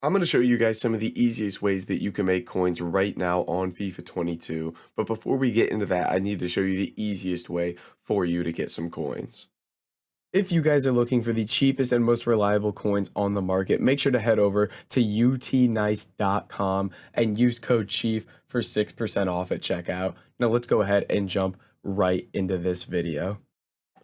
I'm going to show you guys some of the easiest ways that you can make coins right now on FIFA 22. But before we get into that, I need to show you the easiest way for you to get some coins. If you guys are looking for the cheapest and most reliable coins on the market, make sure to head over to utnice.com and use code CHIEF for 6% off at checkout. Now let's go ahead and jump right into this video.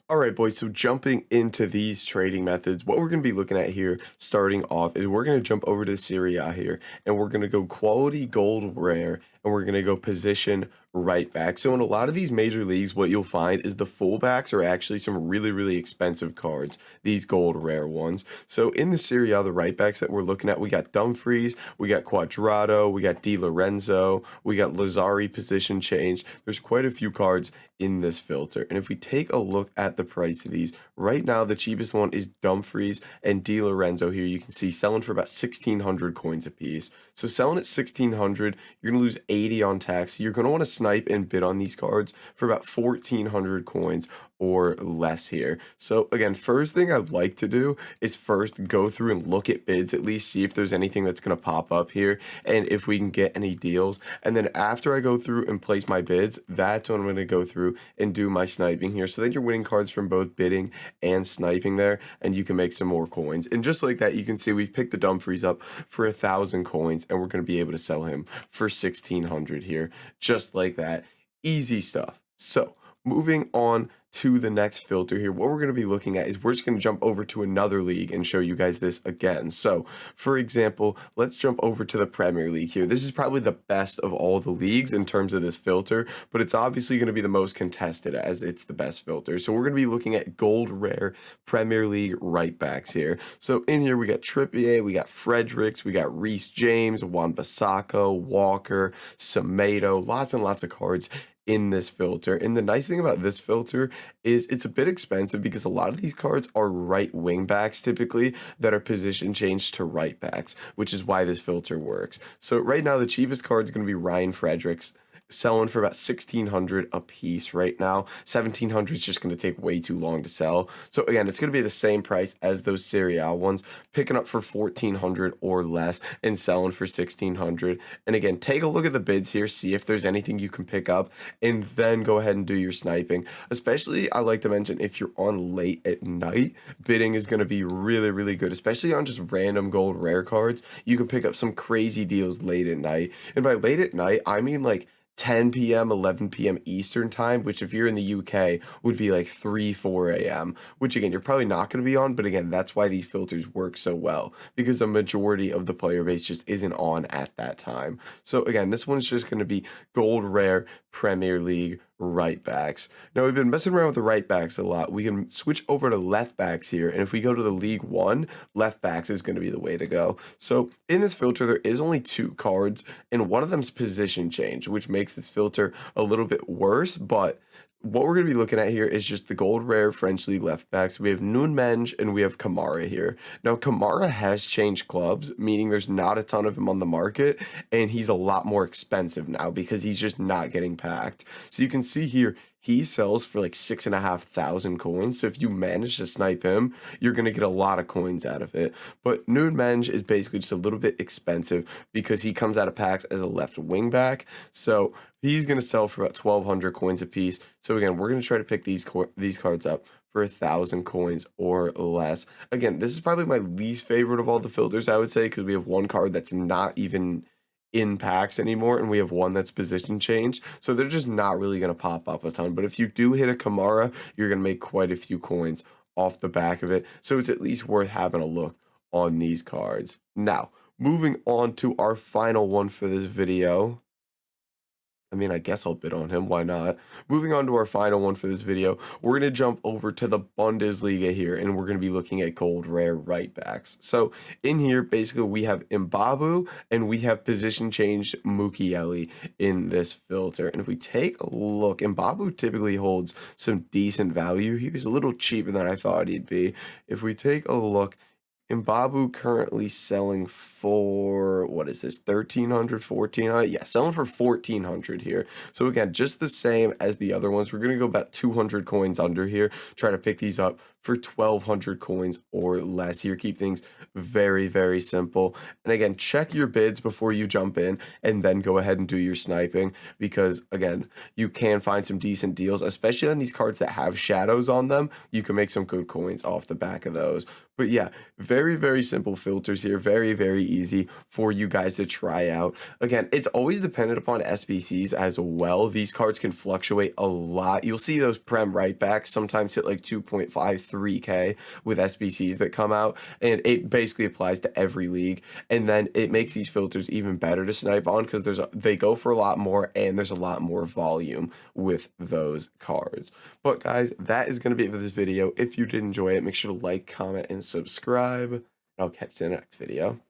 All right, boys, so jumping into these trading methods, what we're going to be looking at here starting off is we're going to jump over to Serie A here, and we're going to go quality gold rare, and we're going to go position right back. So in a lot of these major leagues, what you'll find is the fullbacks are actually some really, really expensive cards, these gold rare ones. So in the Serie A, the right backs that we're looking at, we got Dumfries, we got Quadrado, we got Di Lorenzo, we got Lazzari position change. There's quite a few cards in this filter. And if we take a look at the price of these, right now the cheapest one is Dumfries and Di Lorenzo here. You can see selling for about 1,600 coins a piece. So selling at 1,600, you're going to lose 80 on tax. You're going to want to snipe and bid on these cards for about 1,400 coins or less here. So again, first thing I'd like to do is first go through and look at bids, at least see if there's anything that's going to pop up here and if we can get any deals. And then after I go through and place my bids, that's when I'm going to go through and do my sniping here. So then you're winning cards from both bidding and sniping there, and you can make some more coins. And just like that, you can see we've picked the Dumfries up for 1,000 coins, and we're going to be able to sell him for 1,600 here, just like that. Easy stuff. So moving on to the next filter here, what we're going to be looking at is we're just going to jump over to another league and show you guys this again. So for example, let's jump over to the Premier League here. This is probably the best of all the leagues in terms of this filter, but it's obviously going to be the most contested as it's the best filter. So we're going to be looking at gold rare Premier League right backs here. So in here we got Trippier, we got Fredericks, we got Reece James, Wan-Bissaka, Walker, Semedo, lots and lots of cards in this filter. And the nice thing about this filter is it's a bit expensive because a lot of these cards are right wing backs typically that are position changed to right backs, which is why this filter works. So right now the cheapest card is going to be Ryan Fredericks, selling for about 1,600 a piece right now. 1,700 is just going to take way too long to sell. So again, it's going to be the same price as those Serie A ones, picking up for 1,400 or less and selling for 1,600. And again, take a look at the bids here, see if there's anything you can pick up, and then go ahead and do your sniping. Especially, I like to mention, if you're on late at night, bidding is going to be really, really good, especially on just random gold rare cards. You can pick up some crazy deals late at night. And by late at night, I mean like 10 p.m., 11 p.m. Eastern time, which if you're in the UK would be like 3, 4 a.m., which again, you're probably not going to be on. But again, that's why these filters work so well, because the majority of the player base just isn't on at that time. So again, this one's just going to be gold rare Premier League right backs. Now we've been messing around with the right backs a lot. We can switch over to left backs here, and if we go to the League One, left backs is going to be the way to go. So in this filter, there is only 2 cards, and one of them's position change, which makes this filter a little bit worse. But what we're going to be looking at here is just the gold rare French League left backs. We have Nunmenge and we have Kamara here. Now, Kamara has changed clubs, meaning there's not a ton of him on the market, and he's a lot more expensive now because he's just not getting packed. So you can see here, he sells for like 6,500 coins. So if you manage to snipe him, you're going to get a lot of coins out of it. But Nunmenge is basically just a little bit expensive because he comes out of packs as a left wing back. So he's going to sell for about 1,200 coins a piece. So again, we're going to try to pick these cards up for 1,000 coins or less. Again, this is probably my least favorite of all the filters, I would say, because we have one card that's not even in packs anymore, and we have one that's position changed, so they're just not really going to pop up a ton. But if you do hit a Kamara, you're going to make quite a few coins off the back of it, so it's at least worth having a look on these cards. Now, moving on to our final one for this video. I mean, I guess I'll bid on him. Why not? Moving on to our final one for this video, we're going to jump over to the Bundesliga here, and we're going to be looking at gold rare right backs. So in here, basically, we have Mbabu, and we have position changed Mukiele in this filter. And if we take a look, Mbabu typically holds some decent value. He was a little cheaper than I thought he'd be. If we take a look, Mbabu currently selling for, what is this, 1,300, 1,400? Yeah, selling for 1,400 here. So again, just the same as the other ones. We're going to go about 200 coins under here, try to pick these up for 1,200 coins or less. Here, keep things very, very simple. And again, check your bids before you jump in and then go ahead and do your sniping because, again, you can find some decent deals, especially on these cards that have shadows on them. You can make some good coins off the back of those. But yeah, very, very simple filters here. Very, very easy for you guys to try out. Again, it's always dependent upon SBCs as well. These cards can fluctuate a lot. You'll see those Prem right backs sometimes hit like 2.53K with SBCs that come out, and it basically applies to every league. And then it makes these filters even better to snipe on because they go for a lot more and there's a lot more volume with those cards. But guys, that is going to be it for this video. If you did enjoy it, make sure to like, comment, and subscribe. I'll catch you in the next video.